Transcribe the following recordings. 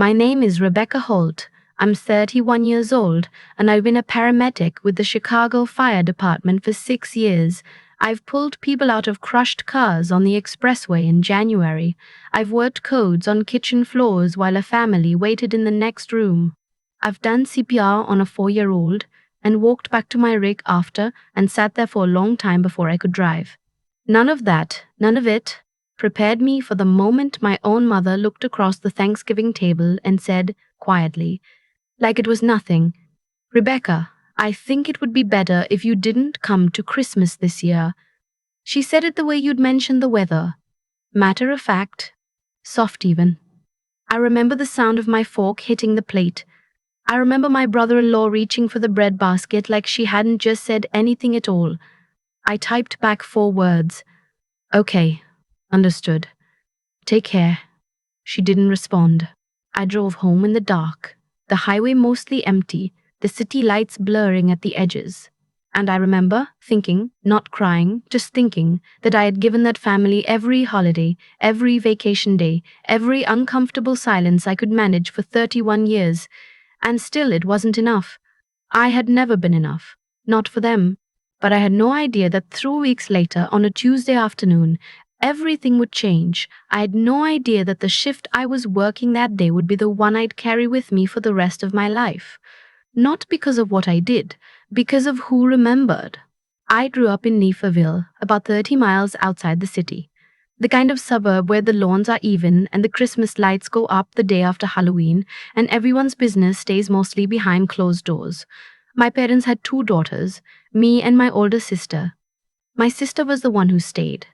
My name is Rebecca Holt. I'm 31 years old, and I've been a paramedic with the Chicago Fire Department for 6 years. I've pulled people out of crushed cars on the expressway in January. I've worked codes on kitchen floors while a family waited in the next room. I've done CPR on a 4-year-old and walked back to my rig after and sat there for a long time before I could drive. None of that, none of it, prepared me for the moment my own mother looked across the Thanksgiving table and said, quietly, like it was nothing, "Rebecca, I think it would be better if you didn't come to Christmas this year." She said it the way you'd mention the weather. Matter of fact, soft even. I remember the sound of my fork hitting the plate. I remember my brother-in-law reaching for the bread basket like she hadn't just said anything at all. I typed back 4 words. "Okay, understood. Take care." She didn't respond. I drove home in the dark, the highway mostly empty, the city lights blurring at the edges. And I remember thinking, not crying, just thinking, that I had given that family every holiday, every vacation day, every uncomfortable silence I could manage for 31 years. And still it wasn't enough. I had never been enough. Not for them. But I had no idea that 3 weeks later, on a Tuesday afternoon, everything would change. I had no idea that the shift I was working that day would be the one I'd carry with me for the rest of my life. Not because of what I did, because of who remembered. I grew up in Naperville, about 30 miles outside the city. The kind of suburb where the lawns are even and the Christmas lights go up the day after Halloween and everyone's business stays mostly behind closed doors. My parents had 2 daughters, me and my older sister. My sister was the one who stayed.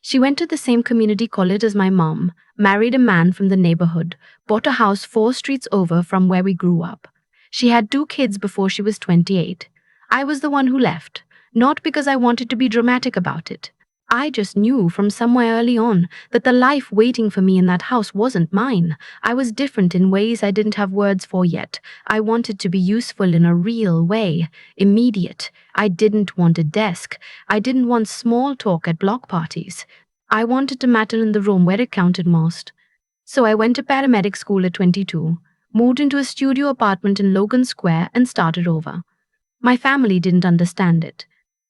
She went to the same community college as my mom, married a man from the neighborhood, bought a house 4 streets over from where we grew up. She had 2 kids before she was 28. I was the one who left, not because I wanted to be dramatic about it. I just knew from somewhere early on that the life waiting for me in that house wasn't mine. I was different in ways I didn't have words for yet. I wanted to be useful in a real way, immediate. I didn't want a desk. I didn't want small talk at block parties. I wanted to matter in the room where it counted most. So I went to paramedic school at 22, moved into a studio apartment in Logan Square and started over. My family didn't understand it.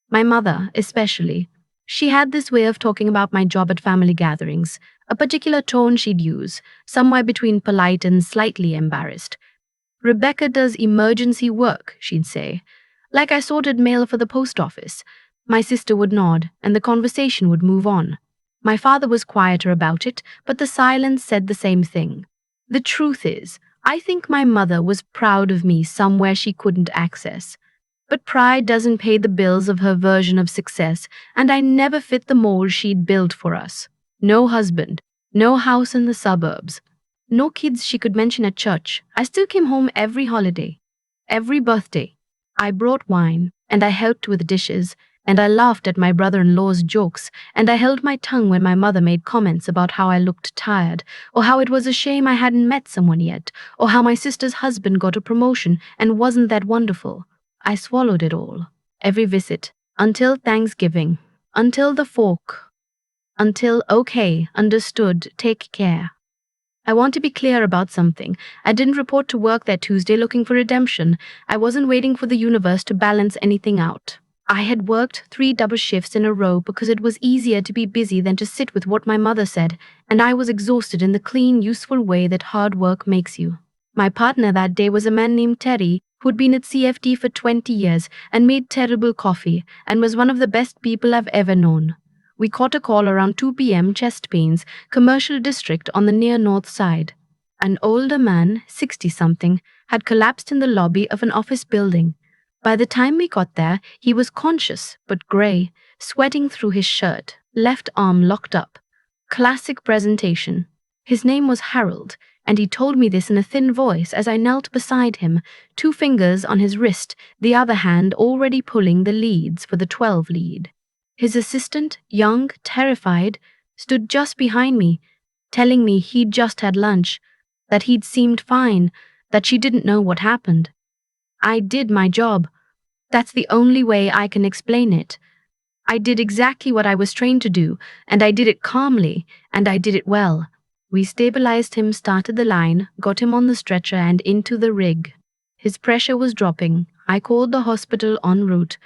My mother, especially. She had this way of talking about my job at family gatherings, a particular tone she'd use, somewhere between polite and slightly embarrassed. "Rebecca does emergency work," she'd say. Like I sorted mail for the post office. My sister would nod, and the conversation would move on. My father was quieter about it, but the silence said the same thing. The truth is, I think my mother was proud of me somewhere she couldn't access. But pride doesn't pay the bills of her version of success, and I never fit the mold she'd built for us. No husband, no house in the suburbs, no kids she could mention at church. I still came home every holiday, every birthday. I brought wine, and I helped with dishes, and I laughed at my brother-in-law's jokes, and I held my tongue when my mother made comments about how I looked tired, or how it was a shame I hadn't met someone yet, or how my sister's husband got a promotion and wasn't that wonderful. I swallowed it all, every visit, until Thanksgiving, until the fork, until okay, understood, take care. I want to be clear about something. I didn't report to work that Tuesday looking for redemption. I wasn't waiting for the universe to balance anything out. I had worked 3 double shifts in a row because it was easier to be busy than to sit with what my mother said, and I was exhausted in the clean, useful way that hard work makes you. My partner that day was a man named Terry, who'd been at CFD for 20 years and made terrible coffee and was one of the best people I've ever known. We caught a call around 2 p.m. chest pains, commercial district on the near north side. An older man, 60-something, had collapsed in the lobby of an office building. By the time we got there, he was conscious but gray, sweating through his shirt, left arm locked up. Classic presentation. His name was Harold, and he told me this in a thin voice as I knelt beside him, 2 fingers on his wrist, the other hand already pulling the leads for the 12 lead. His assistant, young, terrified, stood just behind me, telling me he'd just had lunch, that he'd seemed fine, that she didn't know what happened. I did my job. That's the only way I can explain it. I did exactly what I was trained to do, and I did it calmly, and I did it well. We stabilized him, started the line, got him on the stretcher and into the rig. His pressure was dropping. I called the hospital en route.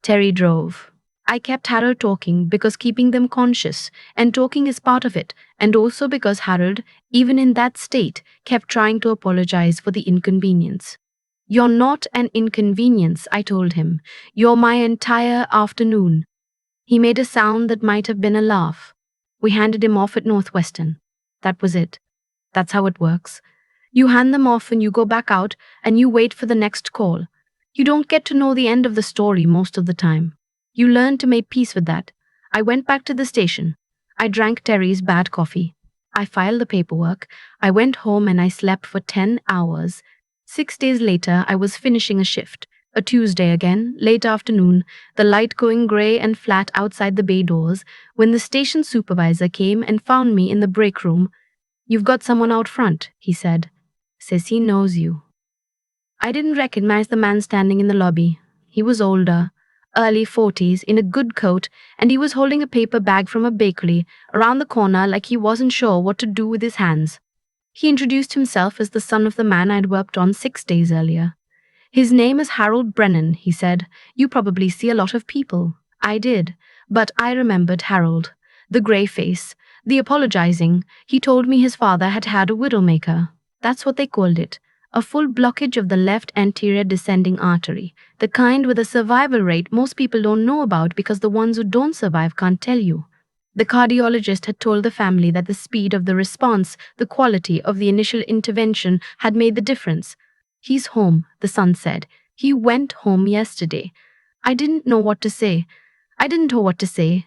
Terry drove. I kept Harold talking because keeping them conscious and talking is part of it, and also because Harold, even in that state, kept trying to apologize for the inconvenience. You're not an inconvenience, I told him. You're my entire afternoon. He made a sound that might have been a laugh. We handed him off at Northwestern. That was it. That's how it works. You hand them off and you go back out and you wait for the next call. You don't get to know the end of the story most of the time. You learn to make peace with that. I went back to the station. I drank Terry's bad coffee. I filed the paperwork. I went home and I slept for 10 hours. 6 days later, I was finishing a shift. A Tuesday again, late afternoon, the light going grey and flat outside the bay doors, when the station supervisor came and found me in the break room. You've got someone out front, he said. Says he knows you. I didn't recognize the man standing in the lobby. He was older, early 40s, in a good coat, and he was holding a paper bag from a bakery around the corner like he wasn't sure what to do with his hands. He introduced himself as the son of the man I'd worked on 6 days earlier. His name is Harold Brennan, he said. You probably see a lot of people. I did, but I remembered Harold. The grey face, the apologizing. He told me his father had had a widowmaker. That's what they called it. A full blockage of the left anterior descending artery, the kind with a survival rate most people don't know about because the ones who don't survive can't tell you. The cardiologist had told the family that the speed of the response, the quality of the initial intervention had made the difference. He's home, the son said. He went home yesterday. I didn't know what to say.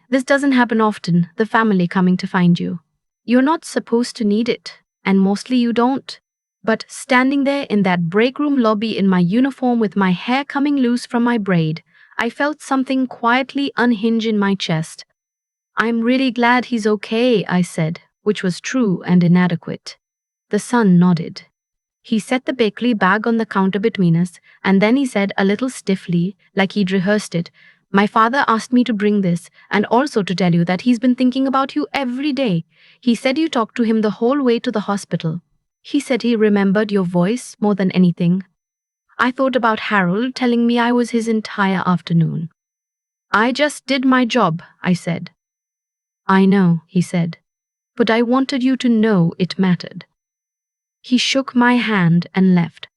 This doesn't happen often, the family coming to find you. You're not supposed to need it, and mostly you don't. But standing there in that break room lobby in my uniform with my hair coming loose from my braid, I felt something quietly unhinge in my chest. I'm really glad he's okay, I said, which was true and inadequate. The son nodded. He set the bakery bag on the counter between us, and then he said a little stiffly, like he'd rehearsed it, My father asked me to bring this, and also to tell you that he's been thinking about you every day. He said you talked to him the whole way to the hospital. He said he remembered your voice more than anything. I thought about Harold telling me I was his entire afternoon. I just did my job, I said. I know, he said, but I wanted you to know it mattered. He shook my hand and left.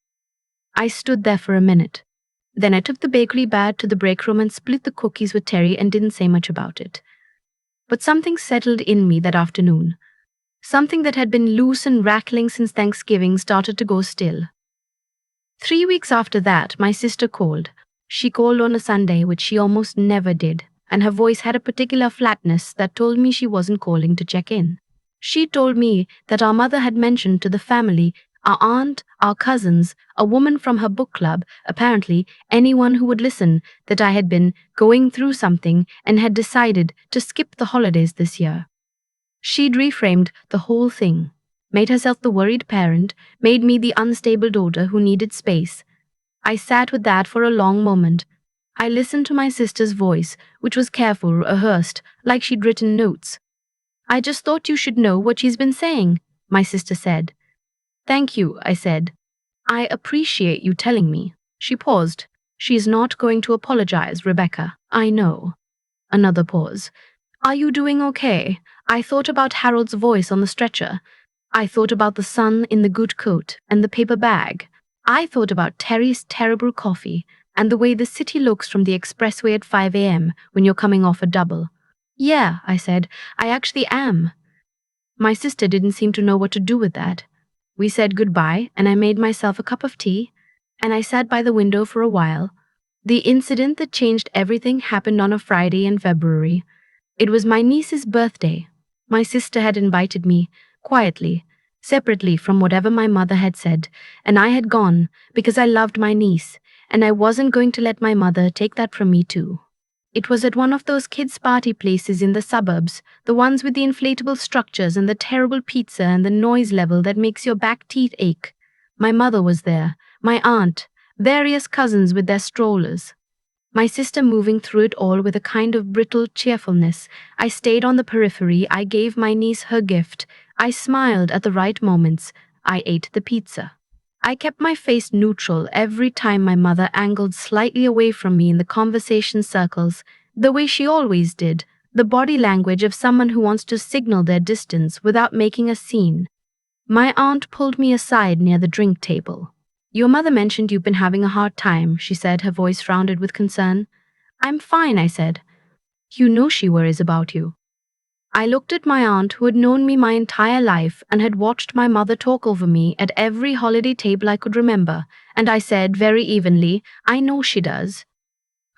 I stood there for a minute. Then I took the bakery bag to the break room and split the cookies with Terry and didn't say much about it. But something settled in me that afternoon. Something that had been loose and rattling since Thanksgiving started to go still. 3 weeks after that, my sister called. She called on a Sunday, which she almost never did, and her voice had a particular flatness that told me she wasn't calling to check in. She told me that our mother had mentioned to the family, our aunt, our cousins, a woman from her book club, apparently anyone who would listen, that I had been going through something and had decided to skip the holidays this year. She'd reframed the whole thing, made herself the worried parent, made me the unstable daughter who needed space. I sat with that for a long moment. I listened to my sister's voice, which was careful, rehearsed, like she'd written notes. I just thought you should know what she's been saying, my sister said. Thank you, I said. I appreciate you telling me. She paused. She's not going to apologize, Rebecca. I know. Another pause. Are you doing okay? I thought about Harold's voice on the stretcher. I thought about the sun in the good coat and the paper bag. I thought about Terry's terrible coffee and the way the city looks from the expressway at 5 a.m. when you're coming off a double. Yeah, I said, I actually am. My sister didn't seem to know what to do with that. We said goodbye, and I made myself a cup of tea, and I sat by the window for a while. The incident that changed everything happened on a Friday in February. It was my niece's birthday. My sister had invited me, quietly, separately from whatever my mother had said, and I had gone because I loved my niece, and I wasn't going to let my mother take that from me too. It was at one of those kids' party places in the suburbs, the ones with the inflatable structures and the terrible pizza and the noise level that makes your back teeth ache. My mother was there, my aunt, various cousins with their strollers. My sister moving through it all with a kind of brittle cheerfulness. I stayed on the periphery. I gave my niece her gift. I smiled at the right moments. I ate the pizza. I kept my face neutral every time my mother angled slightly away from me in the conversation circles, the way she always did, the body language of someone who wants to signal their distance without making a scene. My aunt pulled me aside near the drink table. Your mother mentioned you've been having a hard time, she said, her voice rounded with concern. I'm fine, I said. You know she worries about you. I looked at my aunt, who had known me my entire life and had watched my mother talk over me at every holiday table I could remember, and I said very evenly, I know she does.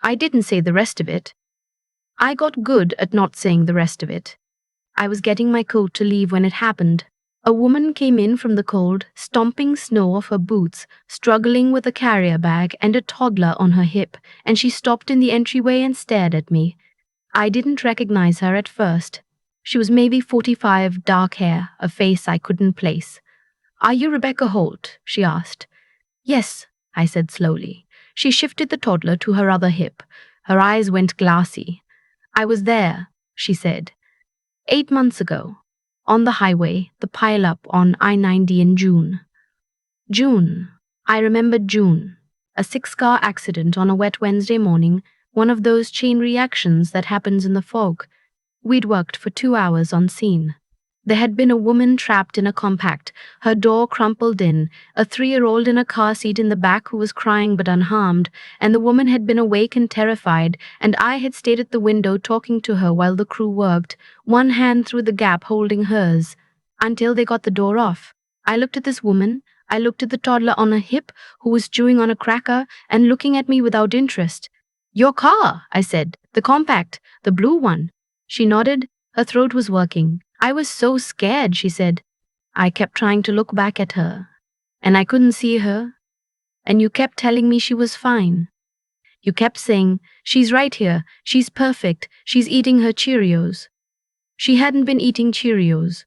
I didn't say the rest of it. I got good at not saying the rest of it. I was getting my coat to leave when it happened. A woman came in from the cold, stomping snow off her boots, struggling with a carrier bag and a toddler on her hip, and she stopped in the entryway and stared at me. I didn't recognize her at first. She was maybe 45, dark hair, a face I couldn't place. Are you Rebecca Holt? She asked. Yes, I said slowly. She shifted the toddler to her other hip. Her eyes went glassy. I was there, she said. 8 months ago. On the highway, the pile-up on I-90 in June. June. I remembered June. A 6-car accident on a wet Wednesday morning, one of those chain reactions that happens in the fog. We'd worked for 2 hours on scene. There had been a woman trapped in a compact, her door crumpled in, a 3-year-old in a car seat in the back who was crying but unharmed, and the woman had been awake and terrified, and I had stayed at the window talking to her while the crew worked, one hand through the gap holding hers, until they got the door off. I looked at this woman, I looked at the toddler on her hip who was chewing on a cracker and looking at me without interest. Your car, I said, the compact, the blue one. She nodded, her throat was working. I was so scared, she said. I kept trying to look back at her, and I couldn't see her, and you kept telling me she was fine. You kept saying, she's right here, she's perfect, she's eating her Cheerios. She hadn't been eating Cheerios.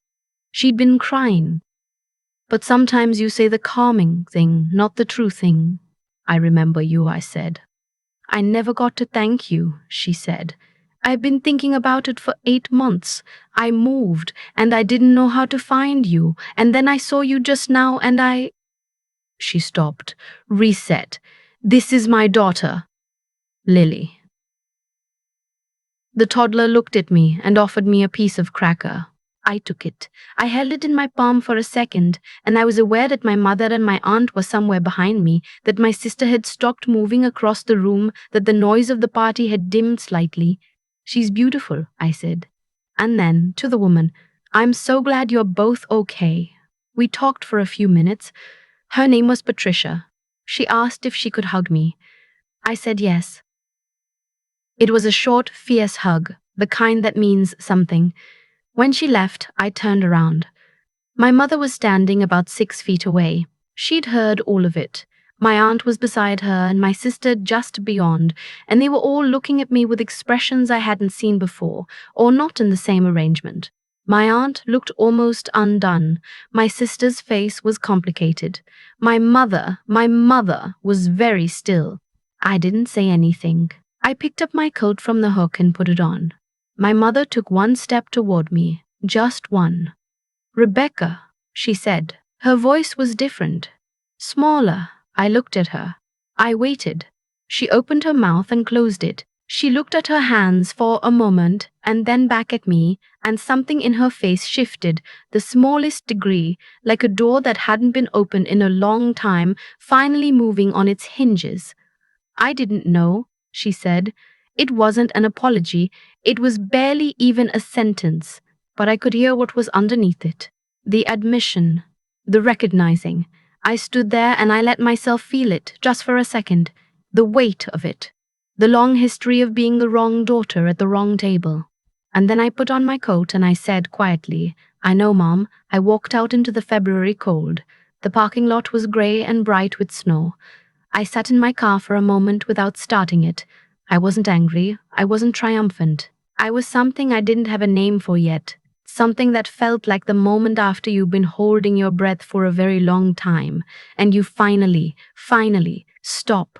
She'd been crying. But sometimes you say the calming thing, not the true thing. I remember you, I said. I never got to thank you, she said. I've been thinking about it for 8 months. I moved, and I didn't know how to find you, and then I saw you just now, and I... She stopped. Reset. This is my daughter, Lily. The toddler looked at me and offered me a piece of cracker. I took it. I held it in my palm for a second, and I was aware that my mother and my aunt were somewhere behind me, that my sister had stopped moving across the room, that the noise of the party had dimmed slightly. She's beautiful, I said. And then, to the woman, I'm so glad you're both okay. We talked for a few minutes. Her name was Patricia. She asked if she could hug me. I said yes. It was a short, fierce hug, the kind that means something. When she left, I turned around. My mother was standing about 6 feet away. She'd heard all of it. My aunt was beside her and my sister just beyond, and they were all looking at me with expressions I hadn't seen before, or not in the same arrangement. My aunt looked almost undone. My sister's face was complicated. My mother was very still. I didn't say anything. I picked up my coat from the hook and put it on. My mother took one step toward me, just one. Rebecca, she said. Her voice was different. Smaller. I looked at her. I waited. She opened her mouth and closed it. She looked at her hands for a moment and then back at me, and something in her face shifted, the smallest degree, like a door that hadn't been opened in a long time, finally moving on its hinges. I didn't know, she said. It wasn't an apology. It was barely even a sentence, but I could hear what was underneath it. The admission, the recognizing. I stood there and I let myself feel it, just for a second. The weight of it. The long history of being the wrong daughter at the wrong table. And then I put on my coat and I said quietly, I know, Mom. I walked out into the February cold. The parking lot was gray and bright with snow. I sat in my car for a moment without starting it. I wasn't angry. I wasn't triumphant. I was something I didn't have a name for yet. Something that felt like the moment after you've been holding your breath for a very long time, and you finally stop.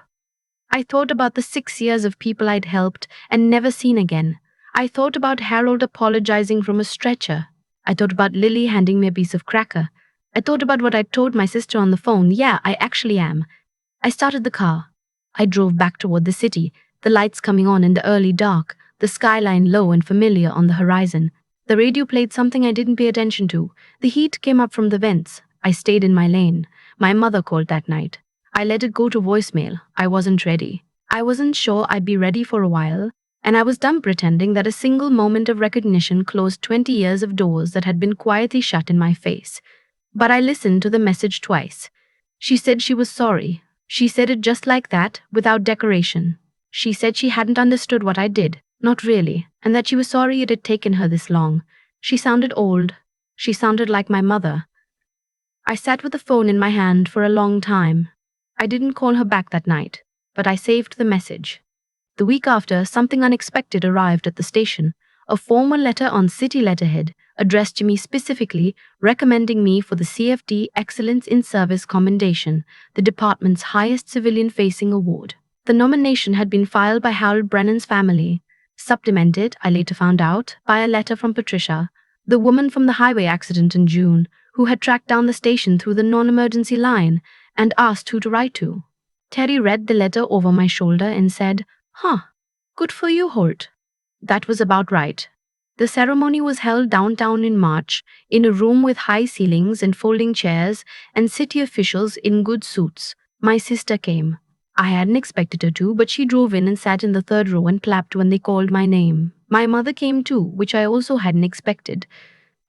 I thought about the 6 years of people I'd helped and never seen again. I thought about Harold apologizing from a stretcher. I thought about Lily handing me a piece of cracker. I thought about what I told my sister on the phone. Yeah, I actually am. I started the car. I drove back toward the city, the lights coming on in the early dark, the skyline low and familiar on the horizon. The radio played something I didn't pay attention to. The heat came up from the vents. I stayed in my lane. My mother called that night. I let it go to voicemail. I wasn't ready. I wasn't sure I'd be ready for a while, and I was done pretending that a single moment of recognition closed 20 years of doors that had been quietly shut in my face. But I listened to the message twice. She said she was sorry. She said it just like that, without decoration. She said she hadn't understood what I did, not really, and that she was sorry it had taken her this long. She sounded old. She sounded like my mother. I sat with the phone in my hand for a long time. I didn't call her back that night, but I saved the message. The week after, something unexpected arrived at the station, a formal letter on city letterhead, addressed to me specifically, recommending me for the CFD Excellence in Service Commendation, the department's highest civilian-facing award. The nomination had been filed by Harold Brennan's family, supplemented, I later found out, by a letter from Patricia, the woman from the highway accident in June, who had tracked down the station through the non-emergency line and asked who to write to. Terry read the letter over my shoulder and said, "Huh, good for you, Holt." That was about right. The ceremony was held downtown in March, in a room with high ceilings and folding chairs and city officials in good suits. My sister came. I hadn't expected her to, but she drove in and sat in the third row and clapped when they called my name. My mother came too, which I also hadn't expected.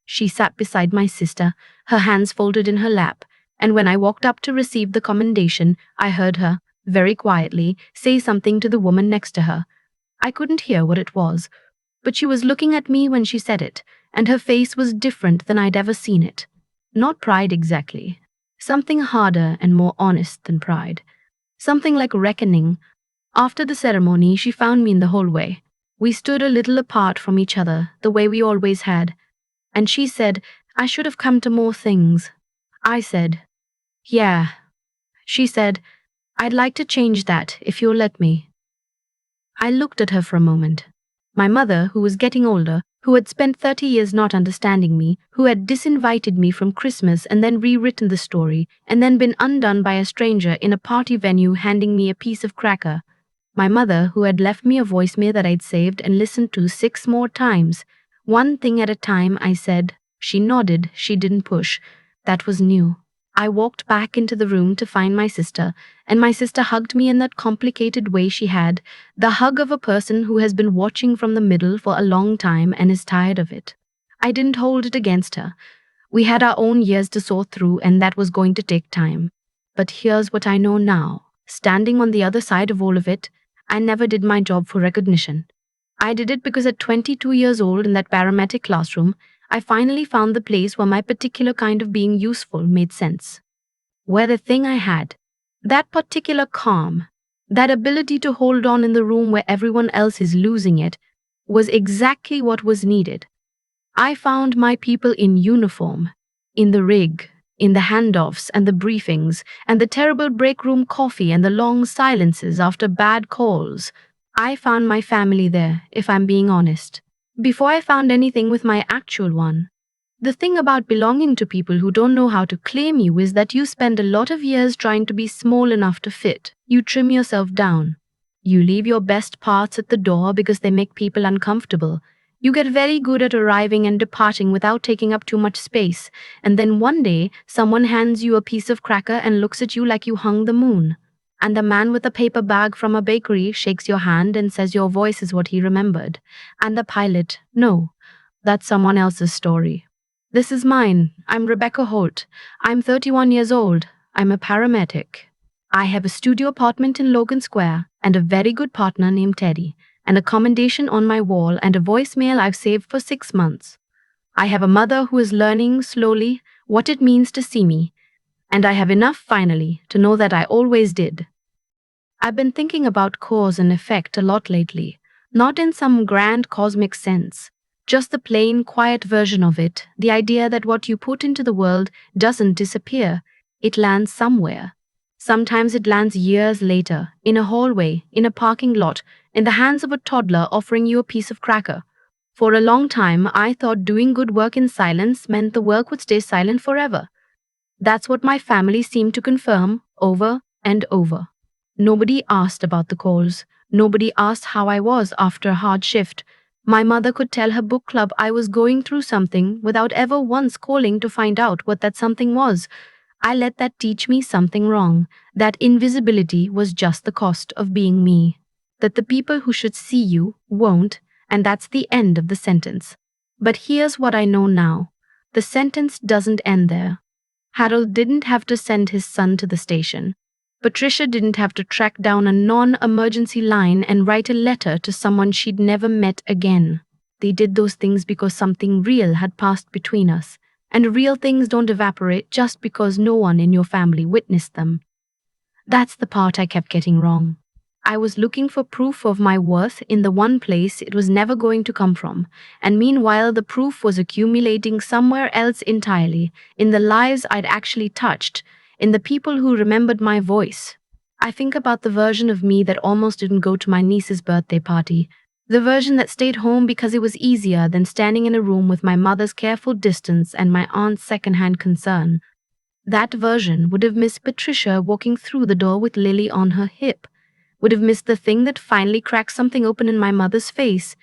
She sat beside my sister, her hands folded in her lap, and when I walked up to receive the commendation, I heard her, very quietly, say something to the woman next to her. I couldn't hear what it was, but she was looking at me when she said it, and her face was different than I'd ever seen it. Not pride exactly. Something harder and more honest than pride. Something like reckoning. After the ceremony, she found me in the hallway. We stood a little apart from each other, the way we always had. And she said, I should have come to more things. I said, yeah. She said, I'd like to change that if you'll let me. I looked at her for a moment. My mother, who was getting older, who had spent 30 years not understanding me, who had disinvited me from Christmas and then rewritten the story, and then been undone by a stranger in a party venue handing me a piece of cracker. My mother, who had left me a voicemail that I'd saved and listened to 6 more times. One thing at a time, I said. She nodded, she didn't push. That was new. I walked back into the room to find my sister, and my sister hugged me in that complicated way she had, the hug of a person who has been watching from the middle for a long time and is tired of it. I didn't hold it against her. We had our own years to sort through, and that was going to take time. But here's what I know now. Standing on the other side of all of it, I never did my job for recognition. I did it because at 22 years old in that paramedic classroom, I finally found the place where my particular kind of being useful made sense. Where the thing I had, that particular calm, that ability to hold on in the room where everyone else is losing it, was exactly what was needed. I found my people in uniform, in the rig, in the handoffs and the briefings, and the terrible break room coffee and the long silences after bad calls. I found my family there, if I'm being honest. Before I found anything with my actual one. The thing about belonging to people who don't know how to claim you is that you spend a lot of years trying to be small enough to fit. You trim yourself down. You leave your best parts at the door because they make people uncomfortable. You get very good at arriving and departing without taking up too much space, and then one day someone hands you a piece of cracker and looks at you like you hung the moon. And the man with a paper bag from a bakery shakes your hand and says your voice is what he remembered. And the pilot, no, that's someone else's story. This is mine. I'm Rebecca Holt. I'm 31 years old. I'm a paramedic. I have a studio apartment in Logan Square and a very good partner named Teddy, and a commendation on my wall and a voicemail I've saved for 6 months. I have a mother who is learning slowly what it means to see me, and I have enough finally to know that I always did. I've been thinking about cause and effect a lot lately, not in some grand cosmic sense, just the plain, quiet version of it, the idea that what you put into the world doesn't disappear, it lands somewhere. Sometimes it lands years later, in a hallway, in a parking lot, in the hands of a toddler offering you a piece of cracker. For a long time, I thought doing good work in silence meant the work would stay silent forever. That's what my family seemed to confirm over and over. Nobody asked about the calls. Nobody asked how I was after a hard shift. My mother could tell her book club I was going through something without ever once calling to find out what that something was. I let that teach me something wrong, that invisibility was just the cost of being me, that the people who should see you won't, and that's the end of the sentence. But here's what I know now. The sentence doesn't end there. Harold didn't have to send his son to the station. Patricia didn't have to track down a non-emergency line and write a letter to someone she'd never met again. They did those things because something real had passed between us, and real things don't evaporate just because no one in your family witnessed them. That's the part I kept getting wrong. I was looking for proof of my worth in the one place it was never going to come from, and meanwhile the proof was accumulating somewhere else entirely, in the lives I'd actually touched, in the people who remembered my voice. I think about the version of me that almost didn't go to my niece's birthday party, the version that stayed home because it was easier than standing in a room with my mother's careful distance and my aunt's secondhand concern. That version would have missed Patricia walking through the door with Lily on her hip, would have missed the thing that finally cracked something open in my mother's face,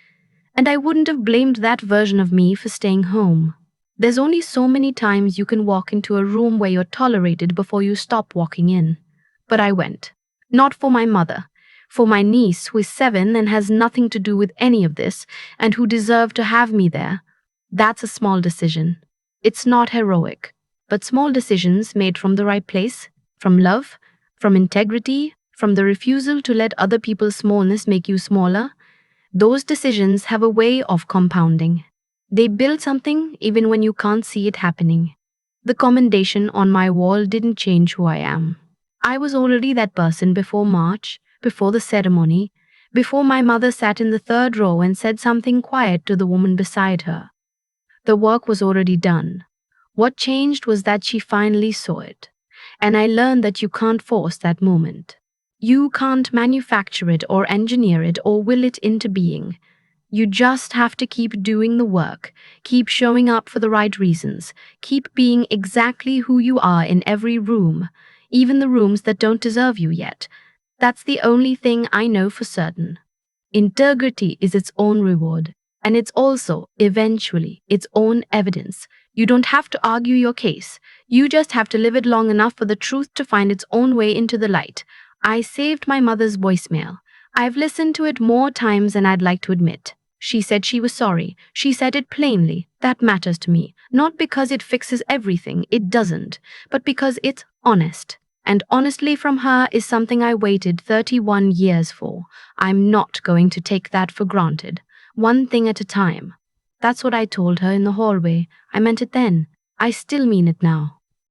and I wouldn't have blamed that version of me for staying home. There's only so many times you can walk into a room where you're tolerated before you stop walking in. But I went. Not for my mother. For my niece, who is 7 and has nothing to do with any of this, and who deserved to have me there. That's a small decision. It's not heroic, but small decisions made from the right place, from love, from integrity, from the refusal to let other people's smallness make you smaller. Those decisions have a way of compounding. They build something even when you can't see it happening. The commendation on my wall didn't change who I am. I was already that person before March, before the ceremony, before my mother sat in the 3rd row and said something quiet to the woman beside her. The work was already done. What changed was that she finally saw it. And I learned that you can't force that moment. You can't manufacture it or engineer it or will it into being. You just have to keep doing the work, keep showing up for the right reasons, keep being exactly who you are in every room, even the rooms that don't deserve you yet. That's the only thing I know for certain. Integrity is its own reward, and it's also, eventually, its own evidence. You don't have to argue your case. You just have to live it long enough for the truth to find its own way into the light. I saved my mother's voicemail. I've listened to it more times than I'd like to admit. She said she was sorry. She said it plainly. That matters to me. Not because it fixes everything, it doesn't, but because it's honest. And honestly from her is something I waited 31 years for. I'm not going to take that for granted. One thing at a time. That's what I told her in the hallway. I meant it then. I still mean it now.